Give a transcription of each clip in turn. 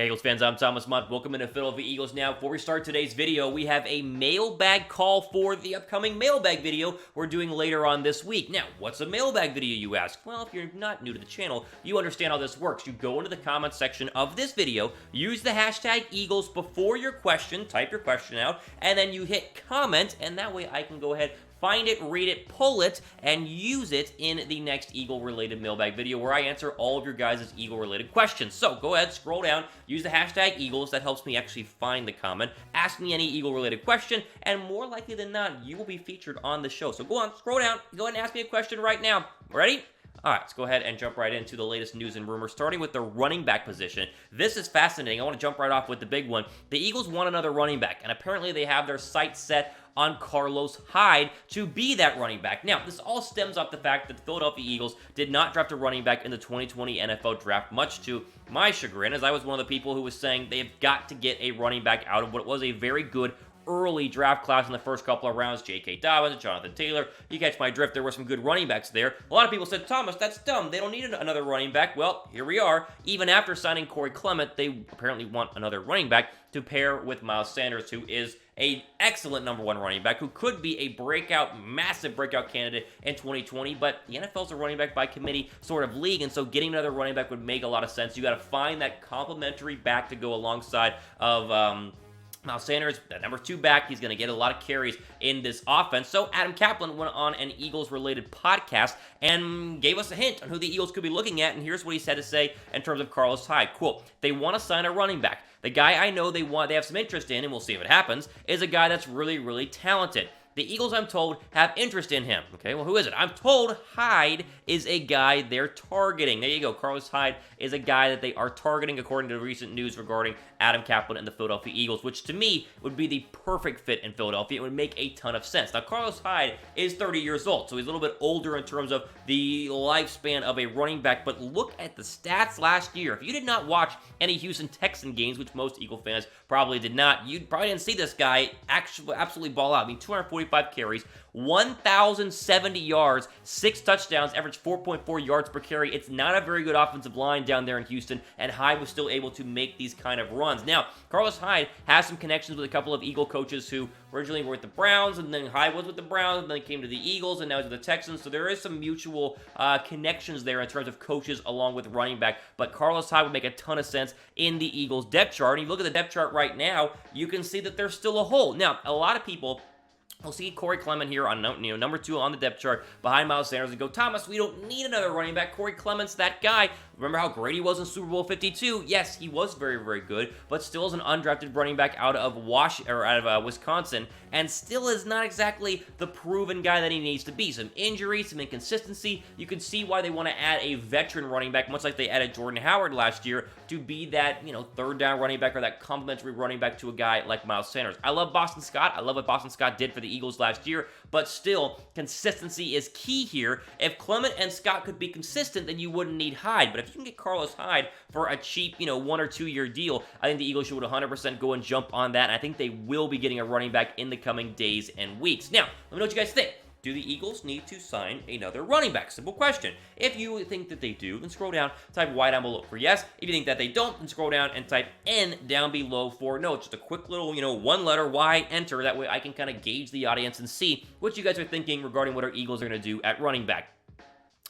Hey Eagles fans, I'm Thomas Mott. Welcome into Philadelphia Eagles Now. Before we start today's video, we have a mailbag call for the upcoming mailbag video we're doing later on this week. Now, what's a mailbag video, you ask? Well, if you're not new to the channel, you understand how this works. You go into the comments section of this video, use the hashtag Eagles before your question, type your question out, and then you hit comment, and that way I can go ahead, find it, read it, pull it, and use it in the next Eagle-related mailbag video where I answer all of your guys' Eagle-related questions. So go ahead, scroll down, use the hashtag Eagles. That helps me actually find the comment. Ask me any Eagle-related question, and more likely than not, you will be featured on the show. So go on, scroll down, go ahead and ask me a question right now. Ready? All right, let's go ahead and jump right into the latest news and rumors, starting with the running back position. This is fascinating. I want to jump right off with the big one. The Eagles want another running back, and apparently they have their sights set on Carlos Hyde to be that running back. Now, this all stems off the fact that the Philadelphia Eagles did not draft a running back in the 2020 NFL Draft, much to my chagrin, as I was one of the people who was saying they've got to get a running back out of what was a very good early draft class in the first couple of rounds. J.K. Dobbins, Jonathan Taylor. You catch my drift. There were some good running backs there. A lot of people said, Thomas, that's dumb. They don't need another running back. Well, here we are. Even after signing Cory Clement, they apparently want another running back to pair with Miles Sanders, who is an excellent number one running back, who could be a breakout, massive breakout candidate in 2020, but the NFL's a running back by committee sort of league, and so getting another running back would make a lot of sense. You got to find that complementary back to go alongside of Miles Sanders, the number two back. He's going to get a lot of carries in this offense. So Adam Kaplan went on an Eagles-related podcast and gave us a hint on who the Eagles could be looking at, and here's what he had to say in terms of Carlos Hyde. Quote, they want to sign a running back. The guy I know they have some interest in, and we'll see if it happens, is a guy that's really, really talented. The Eagles, I'm told, have interest in him. Okay, well, who is it? I'm told Hyde is a guy they're targeting. There you go. Carlos Hyde is a guy that they are targeting, according to recent news regarding Adam Kaplan and the Philadelphia Eagles, which to me would be the perfect fit in Philadelphia. It would make a ton of sense. Now, Carlos Hyde is 30 years old, so he's a little bit older in terms of the lifespan of a running back, but look at the stats last year. If you did not watch any Houston Texan games, which most Eagle fans probably did not, you probably didn't see this guy actually absolutely ball out. I mean, 245 carries, 1,070 yards, 6 touchdowns, average 4.4 yards per carry. It's not a very good offensive line down there in Houston, and Hyde was still able to make these kind of runs. Now, Carlos Hyde has some connections with a couple of Eagle coaches who originally were with the Browns, and then Hyde was with the Browns, and then he came to the Eagles, and now he's with the Texans, so there is some mutual connections there in terms of coaches along with running back, but Carlos Hyde would make a ton of sense in the Eagles depth chart, and you look at the depth chart right now, you can see that there's still a hole. Now, a lot of people we'll see Cory Clement here on number 2 on the depth chart behind Miles Sanders and go, Thomas, we don't need another running back. Cory Clement's that guy. Remember how great he was in Super Bowl 52? Yes, he was very, very good, but still is an undrafted running back out of Wisconsin, and still is not exactly the proven guy that he needs to be. Some injuries, some inconsistency. You can see why they want to add a veteran running back, much like they added Jordan Howard last year, to be that, third down running back or that complementary running back to a guy like Miles Sanders. I love Boston Scott. I love what Boston Scott did for the Eagles last year, but still, consistency is key here. If Clement and Scott could be consistent, then you wouldn't need Hyde, but if you can get Carlos Hyde for a cheap, 1 or 2 year deal, I think the Eagles should 100% go and jump on that, and I think they will be getting a running back in the coming days and weeks. Now, let me know what you guys think. Do the Eagles need to sign another running back? Simple question. If you think that they do, then scroll down, type Y down below for yes. If you think that they don't, then scroll down and type N down below for no. It's just a quick little, one letter Y, enter. That way I can kind of gauge the audience and see what you guys are thinking regarding what our Eagles are going to do at running back.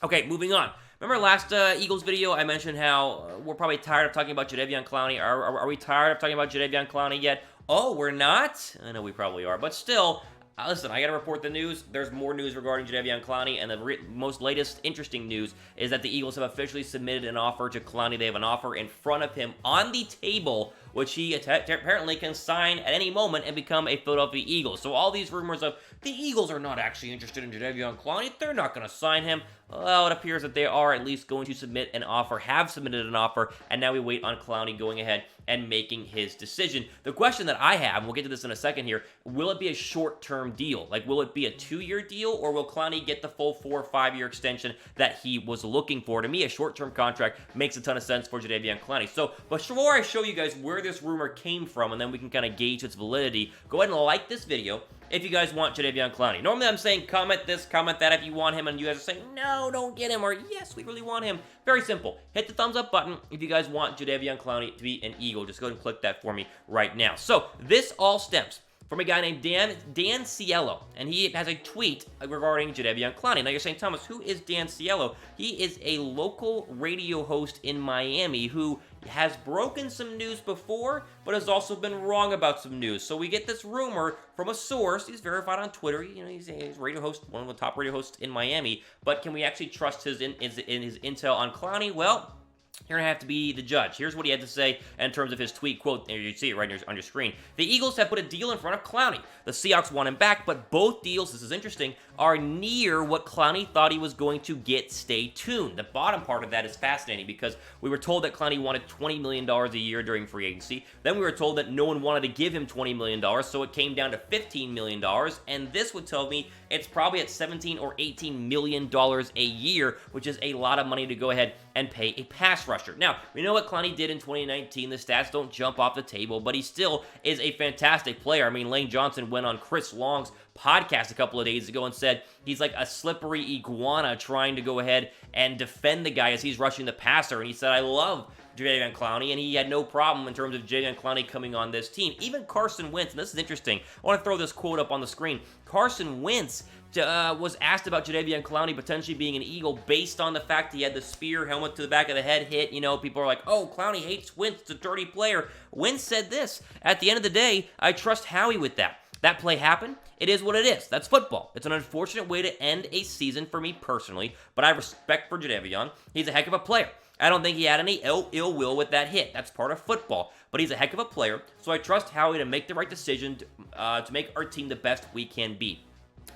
Okay, moving on. Remember last Eagles video, I mentioned how we're probably tired of talking about Jadeveon Clowney. Are we tired of talking about Jadeveon Clowney yet? Oh, we're not? I know we probably are, but still, listen, I got to report the news. There's more news regarding Jadeveon Clowney, and the most latest interesting news is that the Eagles have officially submitted an offer to Clowney. They have an offer in front of him on the table, which he apparently can sign at any moment and become a Philadelphia Eagle. So all these rumors of the Eagles are not actually interested in Jadeveon Clowney, they're not going to sign him. Well, it appears that they are at least going to submit an offer, have submitted an offer, and now we wait on Clowney going ahead and making his decision. The question that I have, and we'll get to this in a second here, will it be a short-term deal? Like, will it be a 2-year deal, or will Clowney get the full 4 or 5-year extension that he was looking for? To me, a short-term contract makes a ton of sense for Jadeveon Clowney. So, before I show you guys where where this rumor came from, and then we can kind of gauge its validity. Go ahead and like this video if you guys want Jadeveon Clowney. Normally I'm saying comment this, comment that if you want him, and you guys are saying, no, don't get him, or yes, we really want him. Very simple. Hit the thumbs up button if you guys want Jadeveon Clowney to be an Eagle. Just go ahead and click that for me right now. So this all stems from a guy named Dan Sileo, and he has a tweet regarding Jadeveon Clowney. Now you're saying, Thomas, who is Dan Sileo? He is a local radio host in Miami who has broken some news before, but has also been wrong about some news. So we get this rumor from a source. He's verified on Twitter. You know, he's a radio host, one of the top radio hosts in Miami. But can we actually trust his intel on Clowney? Well, you're going to have to be the judge. Here's what he had to say in terms of his tweet. Quote, there you see it right on your screen. The Eagles have put a deal in front of Clowney. The Seahawks want him back, but both deals, this is interesting, are near what Clowney thought he was going to get. Stay tuned. The bottom part of that is fascinating because we were told that Clowney wanted $20 million a year during free agency. Then we were told that no one wanted to give him $20 million, so it came down to $15 million, and this would tell me it's probably at $17 or $18 million a year, which is a lot of money to go ahead and pay a pass rusher. Now, we know what Clowney did in 2019. The stats don't jump off the table, but he still is a fantastic player. I mean, Lane Johnson went on Chris Long's podcast a couple of days ago and said he's like a slippery iguana trying to go ahead and defend the guy as he's rushing the passer, and he said, I love Jadeveon Clowney, and he had no problem in terms of Jadeveon Clowney coming on this team. Even Carson Wentz, and this is interesting, I want to throw this quote up on the screen. Carson Wentz was asked about Jadeveon Clowney potentially being an Eagle based on the fact he had the spear helmet to the back of the head hit. You know, people are like, oh, Clowney hates Wentz, it's a dirty player. Wentz said this, at the end of the day, I trust Howie with that. That play happened. It is what it is. That's football. It's an unfortunate way to end a season for me personally, but I have respect for Jadeveon. He's a heck of a player. I don't think he had any ill will with that hit. That's part of football. But he's a heck of a player, so I trust Howie to make the right decision to make our team the best we can be.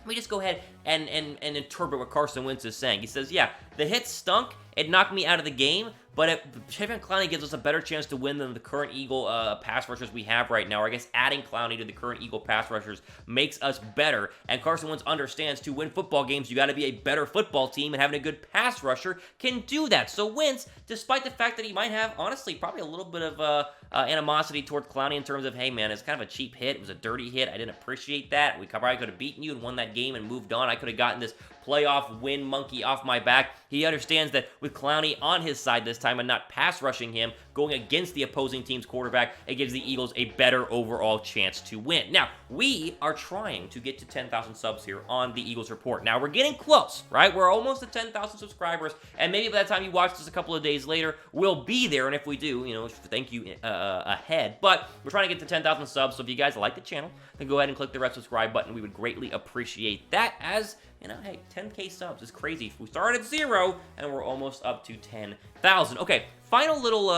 Let me just go ahead and interpret what Carson Wentz is saying. He says, yeah, the hit stunk. It knocked me out of the game, but Jadeveon Clowney gives us a better chance to win than the current Eagle pass rushers we have right now. Or I guess adding Clowney to the current Eagle pass rushers makes us better. And Carson Wentz understands to win football games, you got to be a better football team, and having a good pass rusher can do that. So Wentz, despite the fact that he might have, honestly, probably a little bit of animosity towards Clowney in terms of, hey man, it's kind of a cheap hit. It was a dirty hit. I didn't appreciate that. We probably could have beaten you and won that game and moved on. I could have gotten this playoff win monkey off my back. He understands that with Clowney on his side this time and not pass rushing him, going against the opposing team's quarterback, it gives the Eagles a better overall chance to win. Now, we are trying to get to 10,000 subs here on the Eagles Report. Now, we're getting close, right? We're almost at 10,000 subscribers, and maybe by the time you watch this a couple of days later, we'll be there, and if we do, you know, thank you ahead. But we're trying to get to 10,000 subs, so if you guys like the channel, then go ahead and click the red subscribe button. We would greatly appreciate that, as you know, hey, 10K subs is crazy. We started at 0, and we're almost up to 10,000. Okay, final little,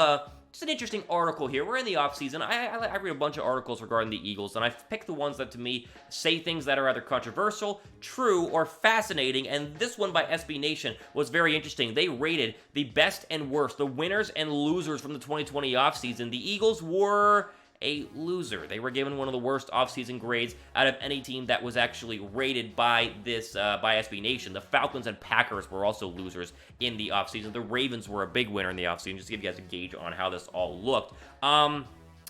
just an interesting article here. We're in the offseason. I read a bunch of articles regarding the Eagles, and I've picked the ones that, to me, say things that are either controversial, true, or fascinating, and this one by SB Nation was very interesting. They rated the best and worst, the winners and losers from the 2020 offseason. The Eagles were a loser. They were given one of the worst offseason grades out of any team that was actually rated by this by SB Nation. The Falcons and Packers were also losers in the offseason. The Ravens were a big winner in the offseason, just to give you guys a gauge on how this all looked.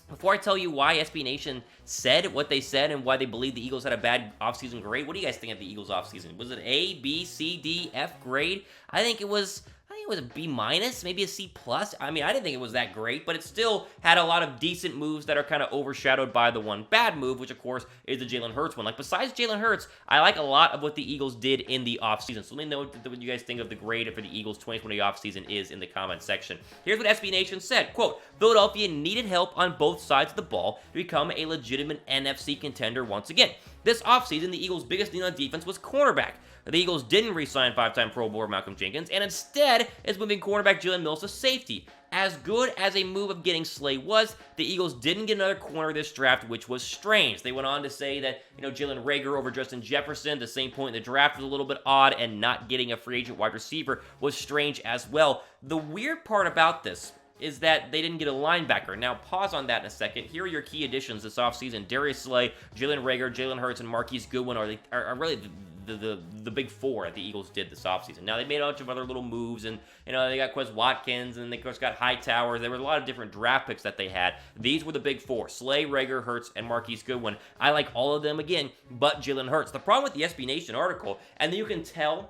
Before I tell you why SB Nation said what they said and why they believe the Eagles had a bad offseason grade, what do you guys think of the Eagles offseason? Was it A, B, C, D, F grade? I think it was a B minus, maybe a C plus. I mean, I didn't think it was that great, but it still had a lot of decent moves that are kind of overshadowed by the one bad move, which of course is the Jalen Hurts one. Like, besides Jalen Hurts, I like a lot of what the Eagles did in the offseason. So let me know what you guys think of the grade for the Eagles 2020 offseason is in the comment section. Here's what SB Nation said, quote, Philadelphia needed help on both sides of the ball to become a legitimate NFC contender once again. This offseason, the Eagles' biggest need on defense was cornerback. The Eagles didn't re-sign five-time Pro Bowler Malcolm Jenkins, and instead is moving cornerback Jalen Mills to safety. As good as a move of getting Slay was, the Eagles didn't get another corner this draft, which was strange. They went on to say that, you know, Jalen Reagor over Justin Jefferson, the same point in the draft, was a little bit odd, and not getting a free agent wide receiver was strange as well. The weird part about this is that they didn't get a linebacker. Now, pause on that in a second. Here are your key additions this offseason. Darius Slay, Jalen Reagor, Jalen Hurts, and Marquise Goodwin are really the big four that the Eagles did this offseason. Now, they made a bunch of other little moves, and, they got Quez Watkins, and they, of course, got Hightower. There were a lot of different draft picks that they had. These were the big four: Slay, Rager, Hurts, and Marquise Goodwin. I like all of them, again, but Jalen Hurts. The problem with the SB Nation article, and you can tell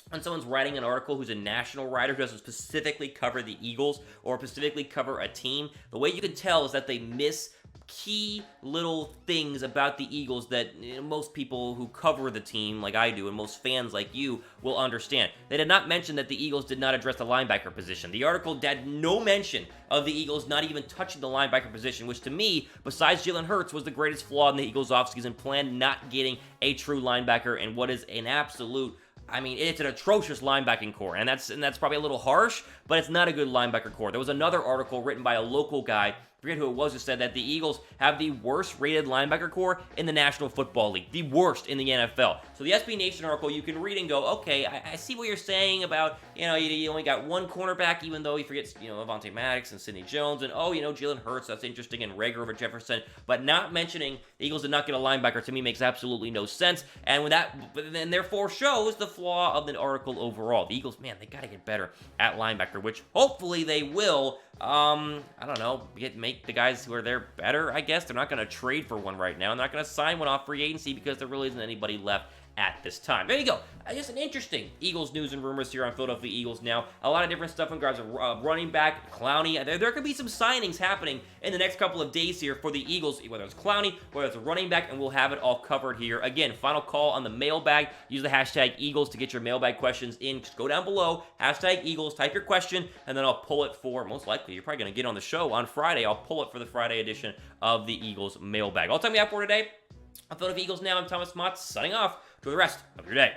when someone's writing an article who's a national writer who doesn't specifically cover the Eagles or specifically cover a team, the way you can tell is that they miss key little things about the Eagles that most people who cover the team, like I do, and most fans like you, will understand. They did not mention that the Eagles did not address the linebacker position. The article had no mention of the Eagles not even touching the linebacker position, which to me, besides Jalen Hurts, was the greatest flaw in the Eagles' offseason plan, not getting a true linebacker and what is an absolute, it's an atrocious linebacking core, and that's probably a little harsh, but it's not a good linebacker core. There was another article written by a local guy, I forget who it was, who said that the Eagles have the worst rated linebacker core in the National Football League, the worst in the NFL. So the SB Nation article, you can read and go, okay, I see what you're saying about, you only got one cornerback, even though he forgets, Avonte Maddox and Sidney Jones, and Jalen Hurts, that's interesting, and Rager over Jefferson, but not mentioning the Eagles did not get a linebacker, to me, makes absolutely no sense, and then therefore shows the flaw of the article overall. The Eagles, man, they got to get better at linebacker, which hopefully they will. I don't know, make the guys who are there better, I guess. They're not going to trade for one right now. And they're not going to sign one off free agency because there really isn't anybody left at this time. There you go. Just an interesting Eagles news and rumors here on Philadelphia Eagles Now. A lot of different stuff in regards to running back, Clowney. There could be some signings happening in the next couple of days here for the Eagles, whether it's Clowney, whether it's a running back, and we'll have it all covered here. Again, final call on the mailbag. Use the hashtag Eagles to get your mailbag questions in. Just go down below, hashtag Eagles, type your question, and then I'll pull it for, most likely, you're probably going to get on the show on Friday. I'll pull it for the Friday edition of the Eagles mailbag. All the time we have for today. On Philadelphia Eagles Now, I'm Thomas Mott, signing off. Enjoy the rest of your day.